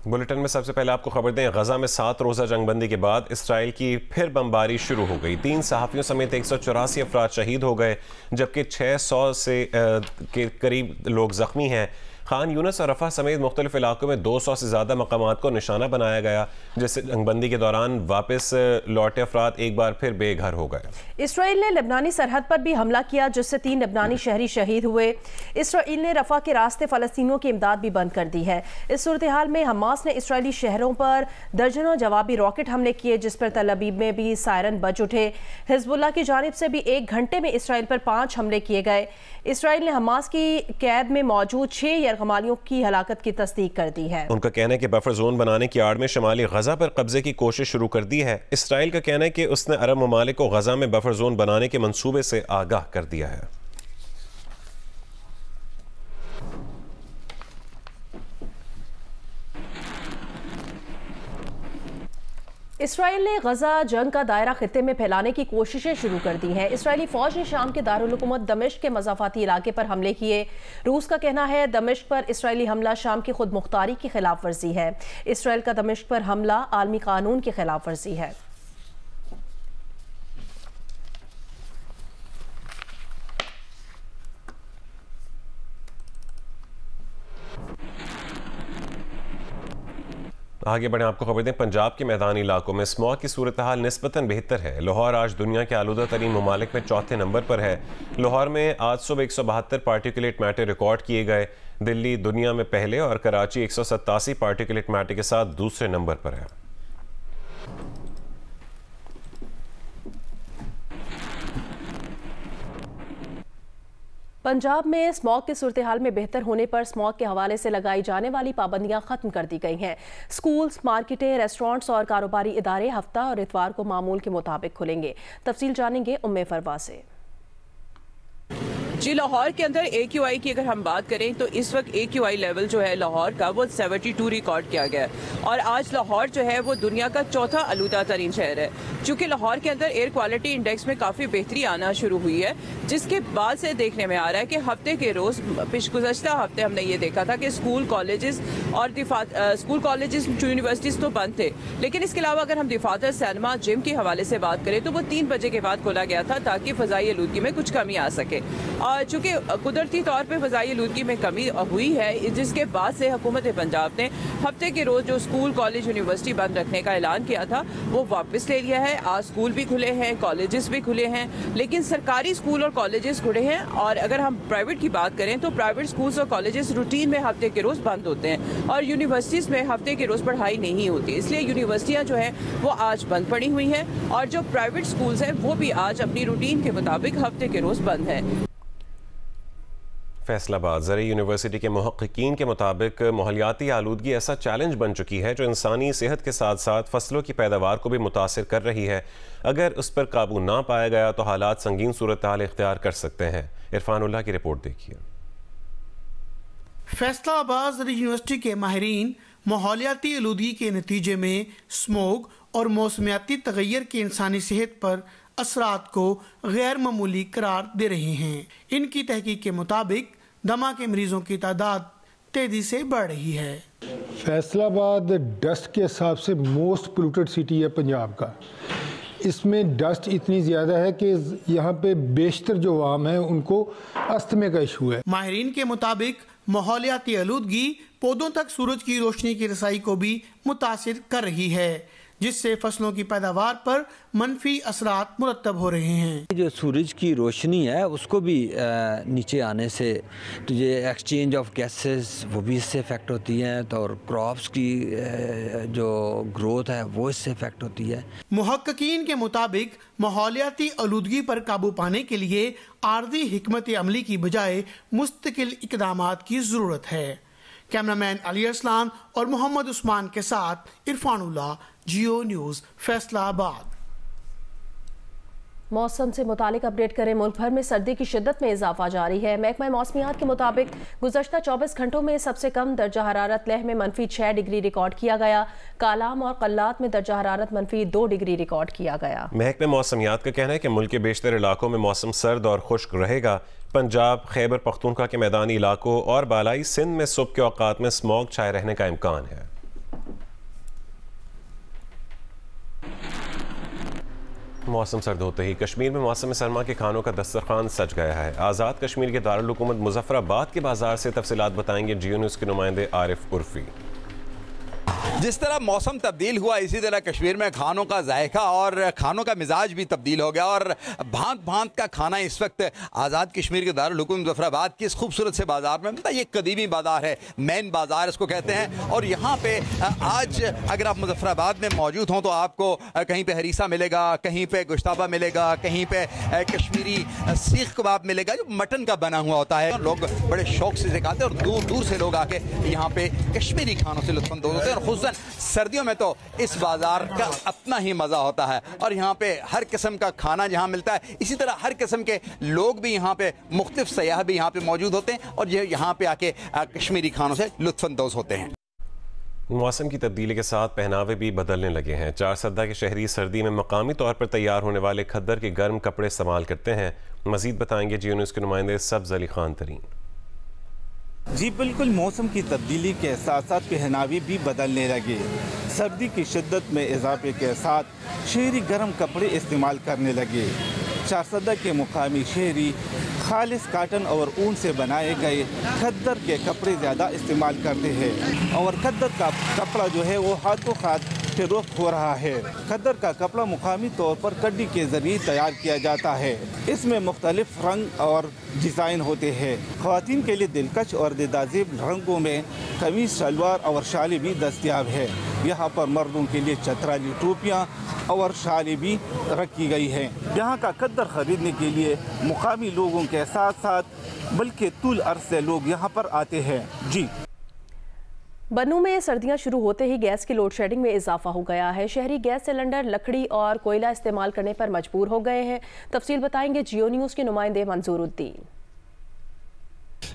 Bulletin में सबसे पहले आपको खबर दें, गजा में 7 रोज़ा जंगबंदी के बाद इसराइल की फिर बमबारी शुरू हो गई। 3 सहाफ़ियों समेत 184 अफराद शहीद हो गए, जबकि 600 के करीब लोग जख्मी हैं। खान यूनस और रफा समेत मुख्तलिफ इलाकों में 200 से ज़्यादा मकामात को निशाना बनाया गया, जिससे जंगबंदी के दौरान वापस लौटे अफराद एक बार फिर बेघर हो गए। इसराइल ने लेबनानी सरहद पर भी हमला किया, जिससे 3 लेबनानी शहरी शहीद हुए। इसराइल ने रफा के रास्ते फ़लस्तीनियों की इमदाद भी बंद कर दी है। इस सूरत हाल में हमास ने इसराइली शहरों पर दर्जनों जवाबी रॉकेट हमले किए, जिस पर तल अबीब में भी सायरन बज उठे। हिजबुल्लाह की जानिब से भी 1 घंटे में इसराइल पर 5 हमले किए गए। इसराइल ने हमास की कैद में मौजूद 6 यरगमालियों की हलाकत की तस्दीक कर दी है। उनका कहना है कि बफर जोन बनाने की आड़ में शमाली गजा पर कब्जे की कोशिश शुरू कर दी है। इसराइल का कहना है कि उसने अरब ममालिक को गजा में बफर जोन बनाने के मंसूबे से आगाह कर दिया है। इसराइल ने गजा जंग का दायरा खित्ते में फैलाने की कोशिशें शुरू कर दी हैं। इसराइली फौज ने शाम के दारुल हुकूमत दमिश्क के मज़ाफ़ाती इलाके पर हमले किए। रूस का कहना है दमिश्क पर इसराइली हमला शाम की खुद मुख्तारी की खिलाफ वर्जी है। इसराइल का दमिश्क पर हमला आलमी कानून की खिलाफ वर्जी है। आगे बढ़े, आपको खबर दें, पंजाब के मैदानी इलाकों में स्मॉग की सूरत हाल निस्बतन बेहतर है। लाहौर आज दुनिया के आलूदा तरीन ममालिक में 4थे नंबर पर है। लाहौर में आज सुबह 172 पार्टिकुलेट मैटर रिकॉर्ड किए गए। दिल्ली दुनिया में पहले और कराची 187 पार्टिकुलेट मैटर के साथ दूसरे नंबर पर है। पंजाब में स्मॉग की सूरत हाल में बेहतर होने पर स्मॉग के हवाले से लगाई जाने वाली पाबंदियां खत्म कर दी गई हैं। स्कूल्स, मार्केटें, रेस्टोरेंट्स और कारोबारी इदारे हफ्ता और इतवार को मामूल के मुताबिक खुलेंगे। तफसील जानेंगे उम्मे फरवा से। जी, लाहौर के अंदर AQI की अगर हम बात करें तो इस वक्त AQI लेवल जो है लाहौर का वो 72 रिकॉर्ड किया गया है और आज लाहौर जो है वो दुनिया का 4था आलूदा तरीन शहर है। चूँकि लाहौर के अंदर एयर क्वालिटी इंडेक्स में काफ़ी बेहतरी आना शुरू हुई है, जिसके बाद से देखने में आ रहा है कि हफ्ते के रोज़ गुज़श्ता हफ्ते हमने ये देखा था कि स्कूल कॉलेजेस और यूनिवर्सिटीज़ तो बंद थे, लेकिन इसके अलावा अगर हम दिफातर, सिनेमा, जिम के हवाले से बात करें तो वो 3 बजे के बाद खोला गया था ताकि फ़ज़ाई आलूदगी में कुछ कमी आ सके। चूँकि कुदरती तौर पे फ़ज़ाई आलूदगी में कमी हुई है, जिसके बाद से हुकूमत पंजाब ने हफ्ते के रोज़ जो स्कूल, कॉलेज, यूनिवर्सिटी बंद रखने का ऐलान किया था वो वापस ले लिया है। आज स्कूल भी खुले हैं, कॉलेजेस भी खुले हैं, लेकिन सरकारी स्कूल और कॉलेजेस खुले हैं। और अगर हम प्राइवेट की बात करें तो प्राइवेट स्कूल्स और कॉलेजेस रूटीन में हफ्ते के रोज़ बंद होते हैं और यूनिवर्सिटीज़ में हफ्ते के रोज़ पढ़ाई नहीं होती, इसलिए यूनिवर्सिटियाँ जो है वो आज बंद पड़ी हुई हैं और जो प्राइवेट स्कूल्स हैं वो भी आज अपनी रूटीन के मुताबिक हफ्ते के रोज़ बंद हैं। फैसलाबाद ज़री यूनिवर्सिटी के मुहक्किकीन के मुताबिक माहौलियाती आलूदगी ऐसा चैलेंज बन चुकी है जो इंसानी सेहत के साथ साथ फसलों की पैदावार को भी मुतासिर कर रही है। अगर उस पर काबू ना पाया गया तो हालात संगीन सूरत हाल इख्तियार कर सकते हैं। इरफानुल्लाह की रिपोर्ट देखिए। फैसलाबाद ज़री यूनिवर्सिटी के माहिरीन माहौलियाती आलूदगी के नतीजे में स्मोग और मौसमियाती तगैर की इंसानी सेहत पर असरात को गैर मामूली करार दे रहे हैं। इनकी तहकीक के मुताबिक दमा के मरीजों की तादाद तेजी से बढ़ रही है। फैसलाबाद डस्ट के हिसाब से मोस्ट पोल्यूटेड सिटी है पंजाब का। इसमें डस्ट इतनी ज़्यादा है कि यहाँ पे बेशतर जो आवाम है उनको अस्थमे का इशू है। माहिरीन के मुताबिक माहौलियाती आलूदगी पौधों तक सूरज की रोशनी की रसाई को भी मुतासिर कर रही है, जिससे फसलों की पैदावार पर मनफी असरात मुरतब हो रहे हैं। जो सूरज की रोशनी है उसको भी नीचे आने से तो ये एक्सचेंज ऑफ गैसेस वो भी इससे इफेक्ट होती हैं, तो और क्रॉप्स की जो ग्रोथ है वो इससे इफेक्ट होती है। मुहक्किकीन के मुताबिक माहौलियाती आलूदगी पर काबू पाने के लिए आर्जी हिकमत अमली की बजाय मुस्तकिल इक़दामात की ज़रूरत है। कैमरामैन अली अरसलान और मोहम्मद उस्मान के साथ इरफानुल्लाह, जियो न्यूज़, फैसलाबाद। मौसम से मुतालिक अपडेट करें। मुल्क भर में सर्दी की शिद्दत में इजाफा जारी है। महकमा मौसमियात के मुताबिक गुज़श्ता 24 घंटों में सबसे कम दर्जा हरारत लेह में -6 डिग्री रिकॉर्ड किया गया। कालाम और कल्लात में दर्जा हरारत -2 डिग्री रिकॉर्ड किया गया। महकमा मौसमियात का कहना है कि मुल्क के बेशतर इलाकों में मौसम सर्द और खुश्क रहेगा। पंजाब, खैबर पख्तूनख्वा के मैदानी इलाकों और बालाई सिंध में सुबह के औकात में स्मॉग छाए रहने का इम्कान है। मौसम सर्द होते ही कश्मीर में मौसम सरमा के खानों का दस्तरखान सज गया है। आज़ाद कश्मीर के दारुल हुकूमत मुजफ्फराबाद के बाजार से तफसीलात बताएंगे जियो न्यूज़ के नुमाइंदे आरिफ उर्फी। जिस तरह मौसम तब्दील हुआ इसी तरह कश्मीर में खानों का जायका और खानों का मिजाज भी तब्दील हो गया और भांत भांत का खाना इस वक्त आज़ाद कश्मीर के दारुल हुकूमत मुजफ्फराबाद के इस खूबसूरत से बाज़ार में मिलता है। ये कदीमी बाज़ार है, मेन बाज़ार इसको कहते हैं। और यहाँ पे आज अगर आप मुजफ्फराबाद में मौजूद हों तो आपको कहीं पे हरीसा मिलेगा, कहीं पे गोश्ताबा मिलेगा, कहीं पे कश्मीरी सीख कबाब मिलेगा जो मटन का बना हुआ होता है। लोग बड़े शौक से खाते हैं और दूर दूर से लोग आके यहाँ पे कश्मीरी खानों से लुत्फ़अंदोज़ होते हैं। और खुसूसन सर्दियों में तो इस बाजार का अपना ही मजा होता है और यहाँ पे हर किस्म का खाना जहाँ मिलता है, इसी तरह हर किस्म के लोग भी यहाँ पे, मुख्तलिफ सयाह भी यहाँ पे मौजूद होते हैं और ये यहाँ पे आके कश्मीरी खानों से लुत्फ़अंदोज़ होते हैं। मौसम की तब्दीली के साथ पहनावे भी बदलने लगे हैं। चारसद्दा के शहरी सर्दी में मकामी तौर पर तैयार होने वाले खद्दर के गर्म कपड़े इस्तेमाल करते हैं। मजीद बताएंगे जियो न्यूज़ के नुमाइंदे सब्ज़ अली खान तरीन। जी बिल्कुल, मौसम की तब्दीली के साथ साथ पहनावे भी बदलने लगे। सर्दी की शिद्दत में इजाफे के साथ शहरी गर्म कपड़े इस्तेमाल करने लगे। चारसद्दा के मुकामी शहरी खालिस काटन और ऊन से बनाए गए खद्दर के कपड़े ज़्यादा इस्तेमाल करते हैं और खद्दर का कपड़ा जो है वो हाथों हाथ फ़रोख्त हो रहा है। खद्दर का कपड़ा मुकामी तौर पर कड्डी के ज़रिए तैयार किया जाता है। इसमें मुख्तलिफ रंग और डिज़ाइन होते हैं। ख़वातीन के लिए दिलकश और दिलदाज़ेब रंगों में कमीज़, शलवार और शाली भी दस्तियाब है। यहाँ पर मर्दों के लिए चतराली टोपियाँ और शाली भी रखी गई हैं। यहाँ का खद्दर ख़रीदने के लिए मुकामी लोगों के साथ साथ बल्कि तूल अर्ज़ से लोग यहाँ पर आते हैं। जी, बन्नू में सर्दियां शुरू होते ही गैस की लोड शेडिंग में इजाफा हो गया है। शहरी गैस सिलेंडर, लकड़ी और कोयला इस्तेमाल करने पर मजबूर हो गए हैं। तफसील बताएंगे जियो न्यूज़ के नुमाइंदे मंजूरुद्दीन।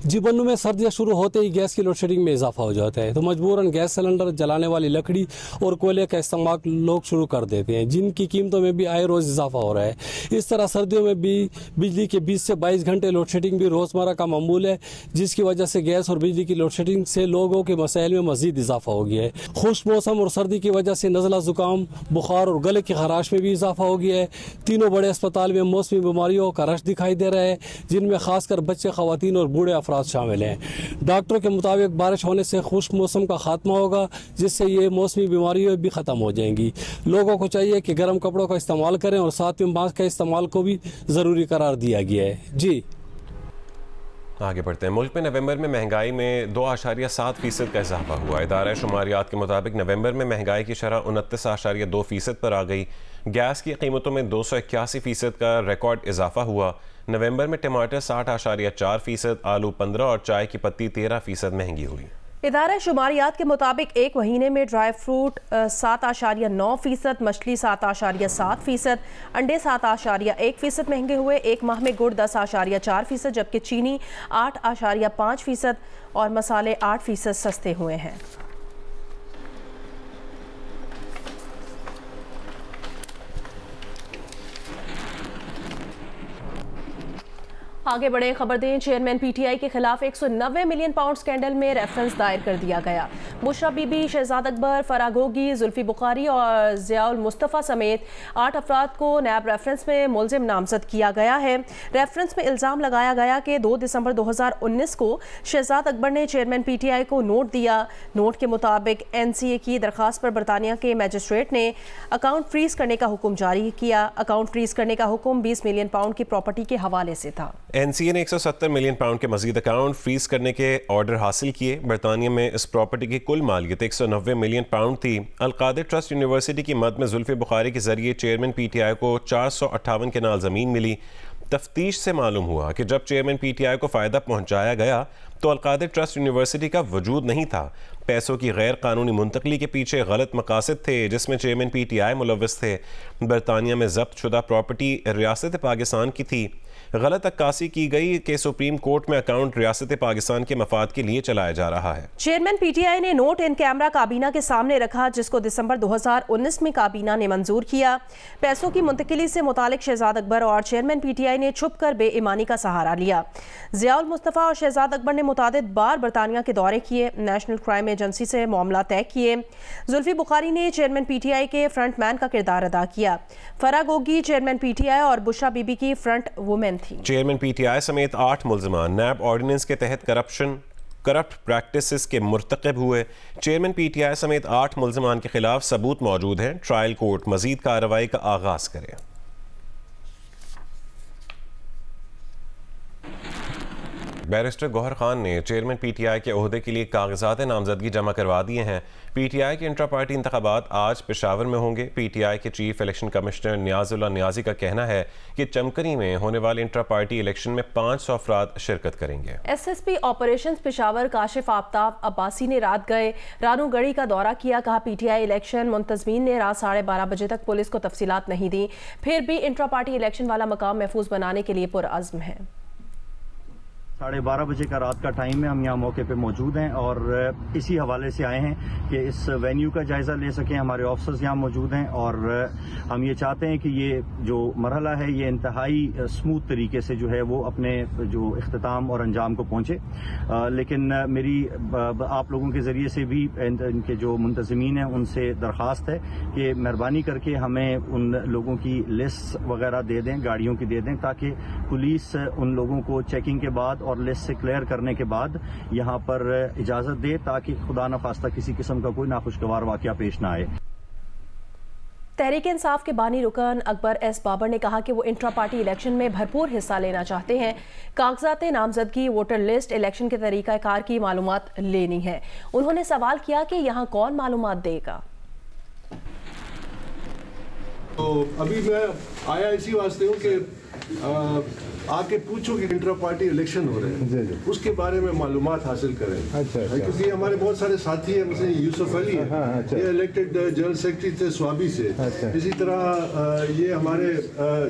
जी, बन्नू में सर्दियाँ शुरू होते ही गैस की लोड शेडिंग में इजाफा हो जाता है तो मजबूरन गैस सिलेंडर, जलाने वाली लकड़ी और कोयले का इस्तेमाल लोग शुरू कर देते हैं, जिनकी कीमतों में भी आए रोज़ इजाफा हो रहा है। इस तरह सर्दियों में भी बिजली के 20 से 22 घंटे लोड शेडिंग भी रोज़मर्रा का मामूल है, जिसकी वजह से गैस और बिजली की लोड शेडिंग से लोगों के मसाइल में मजीद इजाफा हो गया है। खुश्क मौसम और सर्दी की वजह से नज़ला, ज़ुकाम, बुखार और गले की खराश में भी इजाफा हो गया है। तीनों बड़े अस्पताल में मौसमी बीमारियों का रश दिखाई दे रहा है, जिनमें खासकर बच्चे, ख़वातीन और बूढ़े अफराद शामिल हैं। डॉक्टरों के मुताबिक बारिश होने से खुश्क मौसम का खात्मा होगा, जिससे ये मौसमी बीमारियां भी ख़त्म हो जाएंगी। लोगों को चाहिए कि गर्म कपड़ों का इस्तेमाल करें और साथ में मास्क के इस्तेमाल को भी ज़रूरी करार दिया गया है। जी, आगे बढ़ते हैं। मुल्क में नवंबर में महंगाई में 2.7% का इजाफा हुआ। इदारा शुमारियात के मुताबिक नवंबर में महंगाई की शरह 29.2% पर आ गई। गैस की कीमतों में 281% का रिकॉर्ड इजाफा हुआ। नवंबर में टमाटर 60.4%, आलू 15% और चाय की पत्ती 13% महंगी हुई। इदारा शुमारियात के मुताबिक एक महीने में ड्राई फ्रूट 7.9%, मछली 7.7%, अंडे 7.1% महंगे हुए। एक माह में गुड़ 10.4%, जबकि चीनी 8.5% और मसाले 8% सस्ते हुए हैं। आगे बढ़े, खबर दें। चेयरमैन पीटीआई के खिलाफ 190 मिलियन पाउंड स्कैंडल में रेफरेंस दायर कर दिया गया। बुशरा बीबी, शहजाद अकबर, फरागोगी, जुल्फी बुखारी और ज़ियाउल मुस्तफ़ा समेत 8 अफराद को नैब रेफरेंस में मुलजिम नामजद किया गया है। रेफरेंस में इल्ज़ाम लगाया गया कि 2 दिसंबर 2019 को शहजाद अकबर ने चेयरमैन पीटीआई को नोट दिया। नोट के मुताबिक एनसीए की दरख्वास्त पर बरतानिया के मजिस्ट्रेट ने अकाउंट फ्रीज करने का हुक्म जारी किया। अकाउंट फ्रीज करने का हुक्म 20 मिलियन पाउंड की प्रॉपर्टी के हवाले से था। एनसीए ने 170 मिलियन पाउंड के मजीद अकाउंट फ्रीज करने के ऑर्डर हासिल किए। बरतानिया में इस प्रॉपर्टी की कुल मालियत 190 मिलियन पाउंड थी। अलकादिर ट्रस्ट यूनिवर्सिटी की मद में जुल्फी बुखारी के जरिए चेयरमैन पीटीआई को 458 कनाल ज़मीन मिली। तफ्तीश से मालूम हुआ कि जब चेयरमैन पीटीआई को फ़ायदा पहुंचाया गया तो अलकादिर ट्रस्ट यूनिवर्सिटी का वजूद नहीं था। पैसों की गैर कानूनी मुंतकली के पीछे गलत मकासद थे, जिसमें चेयरमैन पीटीआई मुलव्वस थे। बरतानिया में जब्त शुदा प्रॉपर्टी रियासत पाकिस्तान की थी। गलत अक्कासी की गई कि सुप्रीम कोर्ट में अकाउंट रियासत पाकिस्तान के मफाद के लिए चलाया जा रहा है। चेयरमैन पीटीआई ने नोट इन कैमरा काबीना के सामने रखा, जिसको दिसंबर 2019 में काबीना ने मंजूर किया। पैसों की मुंतकिली से मुतालिक शहजाद अकबर और चेयरमैन पीटीआई ने छुप कर बेईमानी का सहारा लिया। ज़ियाउल मुस्तफ़ा और शहजाद अकबर ने मुतादिद बार बरतानिया के दौरे किए, नेशनल क्राइम एजेंसी से मामला तय किए। जुल्फी बुखारी ने चेयरमैन पीटीआई के फ्रंटमैन का किरदार अदा किया। फरा गोगी चेयरमैन पीटीआई और बुशरा बीबी की फ्रंट वुमेन थी। चेयरमैन पीटीआई समेत 8 मुल्ज़िमान नैब ऑर्डिनेंस के तहत करप्ट प्रैक्टिसेस के मुर्तकब हुए। चेयरमैन पीटीआई समेत 8 मुल्ज़िमान के खिलाफ सबूत मौजूद हैं। ट्रायल कोर्ट मजीद कार्रवाई का आगाज करे। बैरिस्टर गौहर खान ने चेयरमैन पीटीआई के ओहदे के लिए कागजात नामजदगी जमा करवा दिए हैं। पीटीआई के इंट्रा पार्टी इंतखाबात आज पेशावर में होंगे। पीटीआई के चीफ इलेक्शन कमिश्नर नियाजुल्लाह नियाजी का कहना है कि चमकनी में होने वाले इंट्रा पार्टी इलेक्शन में 500 अफराद शिरकत करेंगे। SSP ऑपरेशंस पेशावर काशिफ आफ्ताब अब्बासी ने रात गए रानू गढ़ी का दौरा किया। कहा पीटीआई इलेक्शन मुंतजमीन ने रात 12:30 बजे तक पुलिस को तफसीलात नहीं दी, फिर भी इंट्रा पार्टी इलेक्शन वाला मकाम महफूज बनाने के लिए पुरअज़्म है। 12:30 बजे का रात का टाइम है। हम यहाँ मौके पे मौजूद हैं और इसी हवाले से आए हैं कि इस वेन्यू का जायज़ा ले सकें। हमारे ऑफिसर्स यहाँ मौजूद हैं और हम ये चाहते हैं कि ये जो मरहला है ये इंतहाई स्मूथ तरीके से जो है वो अपने जो इख्तिताम और अंजाम को पहुँचे। लेकिन मेरी आप लोगों के ज़रिए से भी इनके जो मुंतज़मीन हैं उनसे दरख्वास्त है कि मेहरबानी करके हमें उन लोगों की लिस्ट वगैरह दे दें, गाड़ियों की दे दें, ताकि पुलिस उन लोगों को चेकिंग के बाद और लिस्ट से क्लियर करने के बाद यहाँ पर इजाजत दे, ताकि खुदा न खास्ता किसी किस्म का कोई नाखुशगवार वाकया पेश ना आए। तहरीक इंसाफ के बानी रुकन अकबर एस बाबर ने कहा कि वो इंट्रा पार्टी इलेक्शन में भरपूर हिस्सा लेना चाहते हैं। कागजात नामजदगी, वोटर लिस्ट, इलेक्शन के तरीकाकार की मालूमात लेनी है। उन्होंने सवाल किया कि यहाँ कौन मालूमात देगा। तो अभी मैं आया इसी वास्ते हूँ कि आके पूछो कि इंट्रा पार्टी इलेक्शन हो रहे हैं, उसके बारे में मालूमात हासिल करें। अच्छा। क्योंकि हमारे बहुत सारे साथी हैं, जैसे यूसुफ अली है, ये इलेक्टेड जनरल सेक्रेटरी थे स्वाबी से। इसी तरह ये हमारे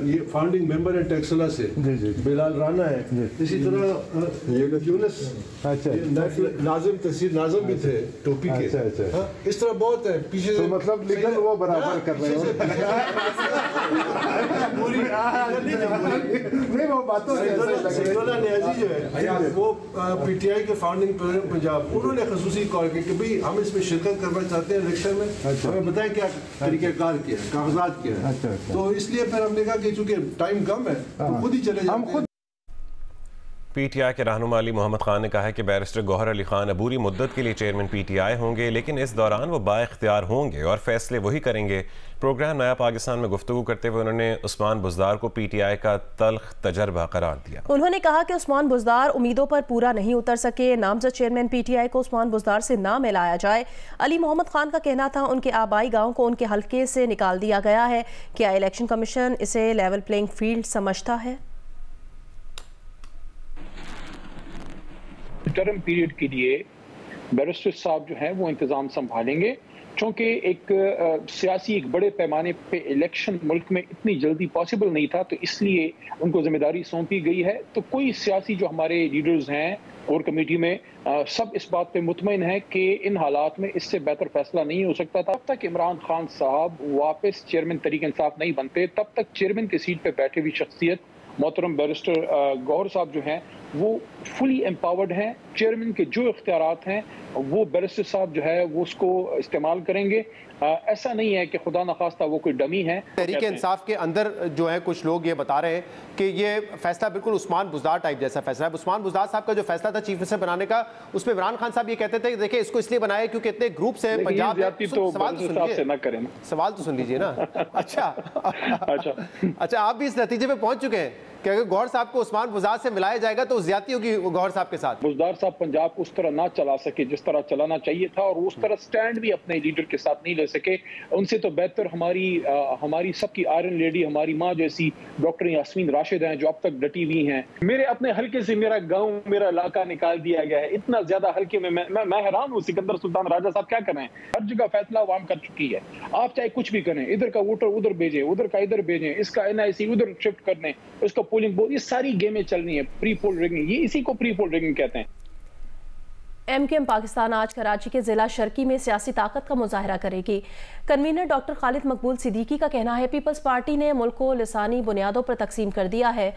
ये फाउंडिंग मेंबर हैं टेक्सला से, बिलाल राना है। इसी तरह यूनुस नाजिम तहसील नाजिम भी थे टोपी के। इस तरह बहुत है पीछे से, मतलब लेकिन वो बराबर कर रहे हो। नियाजी जो है वो पीटीआई के फाउंडिंग प्रेसिडेंट पंजाब, उन्होंने खसूसी कॉल की कि भाई हम इसमें शिरकत करना चाहते हैं इलेक्शन में। हमें बताएं क्या तरीक़ेकार क्या है, कागजात क्या है। तो इसलिए फिर हमने कहा कि चूंकि टाइम कम है तो खुद ही चले जाते हैं। पीटीआई के रहनुमा अली मोहम्मद खान ने कहा है कि बैरिस्टर गौहर अली खान अबूरी मुद्दत के लिए चेयरमैन पीटीआई होंगे, लेकिन इस दौरान वो बाइख्तियार होंगे और फैसले वही करेंगे। प्रोग्राम नया पाकिस्तान में गुफ्तगू करते हुए उन्होंने उस्मान बुज़दार को पीटीआई का तल्ख तजर्बा करार दिया। उन्होंने कहा कि उस्मान बुज़दार उम्मीदों पर पूरा नहीं उतर सके, नामजद चेयरमैन पीटीआई को उस्मान बुज़दार से ना मिलाया जाए। अली मोहम्मद खान का कहना था उनके आबाई गाँव को उनके हल्के से निकाल दिया गया है। क्या इलेक्शन कमीशन इसे लेवल प्लेइंग फील्ड समझता है? टर्म पीरियड के लिए बैरिस्टर साहब जो हैं वो इंतज़ाम संभालेंगे, चूँकि एक सियासी एक बड़े पैमाने पे इलेक्शन मुल्क में इतनी जल्दी पॉसिबल नहीं था, तो इसलिए उनको जिम्मेदारी सौंपी गई है। तो कोई सियासी जो हमारे लीडर्स हैं कोर कमेटी में सब इस बात पे मुतमईन है कि इन हालात में इससे बेहतर फैसला नहीं हो सकता था। तब तक इमरान खान साहब वापस चेयरमैन तहरीक इंसाफ नहीं बनते, तब तक चेयरमैन की सीट पे बैठे हुई शख्सियत मोहतरम बैरिस्टर गौहर साहब जो हैं वो फुली एम्पावर्ड हैं। चेयरमैन के जो इख्तियारात हैं वो बैरिस्टर साहब जो है वो उसको इस्तेमाल करेंगे। ऐसा नहीं है कि खुदा न खास्ता वो कोई डमी है। तहरीक इंसाफ के अंदर जो है कुछ लोग ये बता रहे हैं कि ये फैसला बिल्कुल उस्मान बुज़दार टाइप जैसा फैसला है। उस्मान बुज़दार साहब का जो फैसला था चीफ मिनिस्टर बनाने का, उसमें इमरान खान साहब ये कहते थे कि देखिए इसको इसलिए बनाया क्योंकि इतने ग्रुप से पंजाब में। सवाल तो सुन लीजिए ना। अच्छा आप भी इस नतीजे पे पहुंच चुके हैं कि अगर गौहर साहब को उस्मान बुज़दार से मिलाया जाएगा तो ज्यादती होगी गौहर साहब के साथ। बुज़दार साहब पंजाब को उस तरह ना चला सके जिस तरह चलाना चाहिए था, और उस तरह स्टैंड भी अपने लीडर के साथ नहीं ले सके। उनसे तो बेहतर हमारी सबकी आयरन लेडी, हमारी माँ जैसी डॉक्टर यास्मीन राशिद हैं, जो अब तक डटी हुई हैं। मेरे अपने हल्के से मेरा गाँव, मेरा इलाका निकाल दिया गया है। इतना ज्यादा हल्के में मैं हैरान हूँ। सिकंदर सुल्तान राजा साहब क्या कर रहे हैं? हर जगह फैसला अवाम कर चुकी है। आप चाहे कुछ भी करें, इधर का वोटर उधर भेजें, उधर का इधर भेजें, इसका NIC उधर शिफ्ट कर दें, उसको पोलिंग बोर्ड, ये सारी गेमें चल रही हैं, प्री पोल रिगिंग, ये इसी को प्री पोल रिगिंग कहते हैं। MQM पाकिस्तान आज कराची के जिला शर्की में सियासी ताकत का मुजाहरा करेगी। कन्वीनर डॉक्टर खालिद मकबूल सिद्दीकी का कहना है पीपल्स पार्टी ने मुल्क को लिसानी बुनियादों पर तकसीम कर दिया है।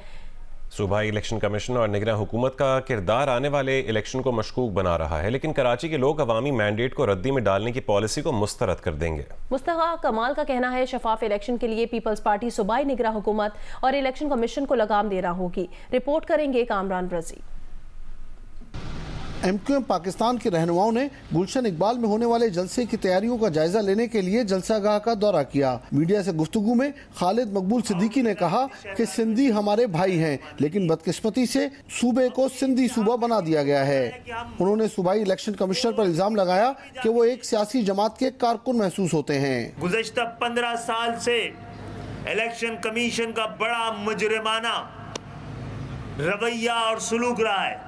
सूबाई इलेक्शन कमीशन और निगरान हुकूमत का किरदार आने वाले इलेक्शन को मशकूक बना रहा है, लेकिन कराची के लोग अवामी मैंडेट को रद्दी में डालने की पॉलिसी को मुस्तरद कर देंगे। मुस्तफा कमाल का कहना है शफाफ इलेक्शन के लिए पीपल्स पार्टी सूबाई निगरान हुकूमत और इलेक्शन कमीशन को लगाम देना होगी। रिपोर्ट करेंगे कामरान रजी। MQM पाकिस्तान के रहनुमाओं ने गुलशन इकबाल में होने वाले जलसे की तैयारियों का जायजा लेने के लिए जलसागाह का दौरा किया। मीडिया से गुफ्तगू में खालिद मकबूल सिद्दीकी ने कहा कि सिंधी हमारे भाई हैं, लेकिन बदकिस्मती से सूबे को सिंधी सूबा बना दिया गया है। उन्होंने सूबाई इलेक्शन कमिश्नर पर इल्जाम लगाया कि वो एक सियासी जमात के कारकुन महसूस होते हैं। गुज़श्ता 15 साल से इलेक्शन कमीशन का बड़ा मुजरिमाना रवैया और सलूक रहा है।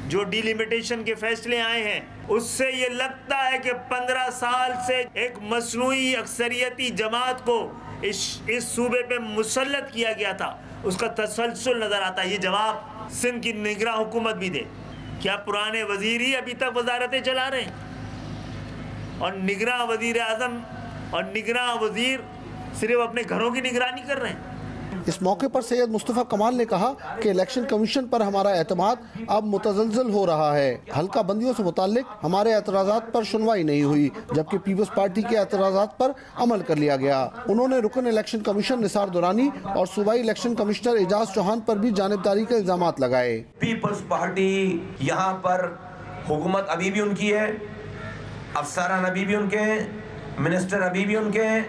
जो डिलिमिटेशन के फैसले आए हैं उससे ये लगता है कि 15 साल से एक मसनूई अक्सरियती जमात को इस सूबे पे मुसल्लत किया गया था, उसका तसलसल नजर आता है। ये जवाब सिंध की निगरान हुकूमत भी दे। क्या पुराने वजीर ही अभी तक वजारतें चला रहे हैं और निगरान वजीर आजम और निगरान वजीर सिर्फ अपने घरों की निगरानी कर रहे हैं? इस मौके पर सैयद मुस्तफा कमाल ने कहा कि इलेक्शन कमीशन पर हमारा एतमाद अब मुतज़लज़ल हो रहा है। हल्का बंदियों से मुताल्लिक हमारे एतराज़ात पर सुनवाई नहीं हुई, जबकि पीपल्स पार्टी के एतराज़ात पर अमल कर लिया गया। उन्होंने रुकन इलेक्शन कमीशन निसार दुरानी और सूबाई इलेक्शन कमिश्नर एजाज चौहान पर भी जानिबदारी के इल्जाम लगाए। पीपल्स पार्टी यहाँ पर हुकूमत अभी भी उनकी है, अफसरान अभी भी उनके हैं, मिनिस्टर अभी भी उनके हैं,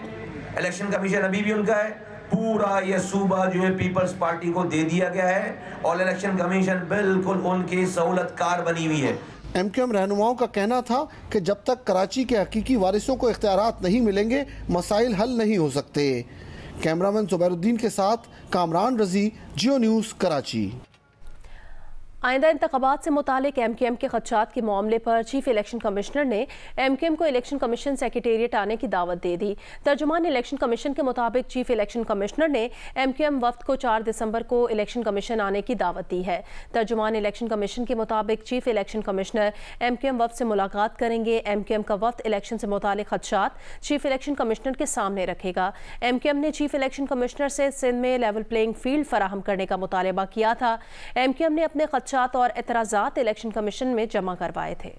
इलेक्शन कमीशन अभी भी उनका है। पूरा ये सूबा जो है पीपल्स पार्टी को दे दिया गया है और इलेक्शन कमीशन बिल्कुल उनकी सहूलतकार बनी हुई है। MQM रहनुमाओं का कहना था कि जब तक कराची के हकीकी वारिसों को इख्तियारात नहीं मिलेंगे मसाइल हल नहीं हो सकते। कैमरामैन जुबैरुद्दीन के साथ कामरान रजी, जियो न्यूज़, कराची। आइंदा इंतखाबात से मुतालिक MQM के खदशात के मामले पर चीफ इलेक्शन कमिश्नर ने MQM को इलेक्शन कमीशन सेक्रेटेरिएट आने की दावत दे दी। तर्जुमान इलेक्शन कमीशन के मुताबिक चीफ इलेक्शन कमिश्नर ने MQM वफ्द को 4 दिसंबर को इलेक्शन कमीशन आने की दावत दी है। तर्जुमान इलेक्शन कमीशन के मुताबिक चीफ इलेक्शन कमिश्नर MQM वफ्द से मुलाकात करेंगे। MQM का वफ्द इलेक्शन से मुतालिक खदशात चीफ इलेक्शन कमिश्नर के सामने रखेगा। MQM ने चीफ इलेक्शन कमिश्नर से सिंध में लेवल प्लेइंग फील्ड फराहम करने का मुतालबा किया था। MQM ने अपने और एतराज़ात इलेक्शन कमीशन में जमा करवाए थे।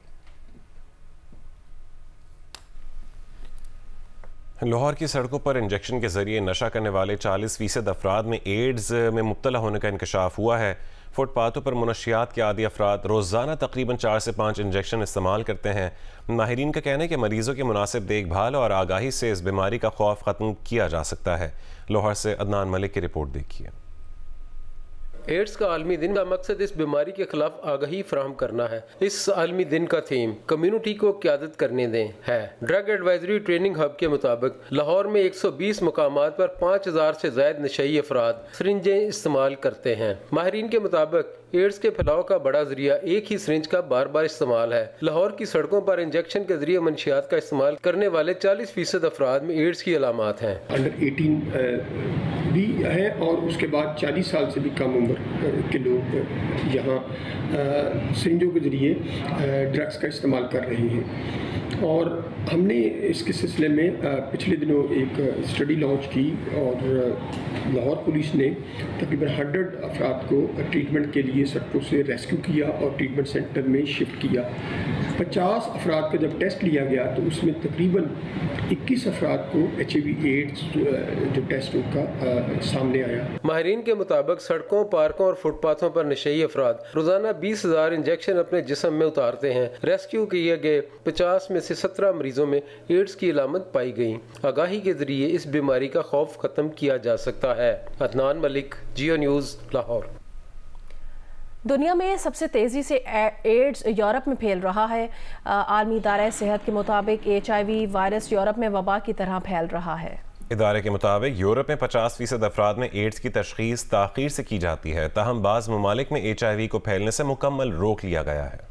लाहौर की सड़कों पर इंजेक्शन के जरिए नशा करने वाले 40% अफराद में एड्स में मुब्तला होने का इंकशाफ हुआ है। फुटपाथों पर मुनशियात के आदि अफराद रोज़ाना तकरीबन 4 से 5 इंजेक्शन इस्तेमाल करते हैं। माहिरीन का कहना है कि मरीजों की मुनासिब देखभाल और आगाही से इस बीमारी का खौफ ख़त्म किया जा सकता है। लाहौर से अदनान मलिक की रिपोर्ट देखिए। एड्स का आलमी दिन का मकसद इस बीमारी के खिलाफ आगाही फराहम करना है। इस आलमी दिन का थीम कम्युनिटी को क़यादत करने दें है। ड्रग एडवाइजरी ट्रेनिंग हब के मुताबिक लाहौर में 120 मकामात पर 5000 से ज़ायद नशई अफराद सरिंजें इस्तेमाल करते हैं। माहिरीन के मुताबिक एड्स के फैलाव का बड़ा जरिया एक ही सरिंज का बार बार इस्तेमाल है। लाहौर की सड़कों पर इंजेक्शन के जरिए मंशियात का इस्तेमाल करने वाले 40% अफराद में एड्स की अलामात हैं। अंडर 18 भी है और उसके बाद 40 साल से भी कम उम्र के लोग यहाँ सरिंजों के जरिए ड्रग्स का इस्तेमाल कर रहे हैं। और हमने इसके सिलसिले में पिछले दिनों एक स्टडी लॉन्च की और लाहौर पुलिस ने तकरीबन 100 अफराद को ट्रीटमेंट के लिए सड़कों से रेस्क्यू किया और ट्रीटमेंट सेंटर में शिफ्ट किया। 50 अफराद का जब टेस्ट लिया गया तो उसमें तकरीबन 21 अफराद को HIV एड्स जो टेस्ट उनका सामने आया। माहिरीन के मुताबिक सड़कों, पार्कों और फुटपाथों पर नशई अफराद रोजाना 20,000 इंजेक्शन अपने जिस्म में उतारते हैं। रेस्क्यू किए गए 50 में से 17 मरीजों में एड्स की अलामत पाई गई। आगाही के जरिए इस बीमारी का खौफ खत्म किया जा सकता है। अदनान मलिक, जियो न्यूज़, लाहौर। दुनिया में सबसे तेज़ी से एड्स यूरोप में फैल रहा है। आलमी इदारा सेहत के मुताबिक HIV वायरस यूरोप में वबा की तरह फैल रहा है। इदारे के मुताबिक यूरोप में 50% अफराद में एड्स की तशखीस ताख़ीर से की जाती है। ताहम बाज़ ममालिक में HIV को फैलने से मुकम्मल रोक लिया गया है।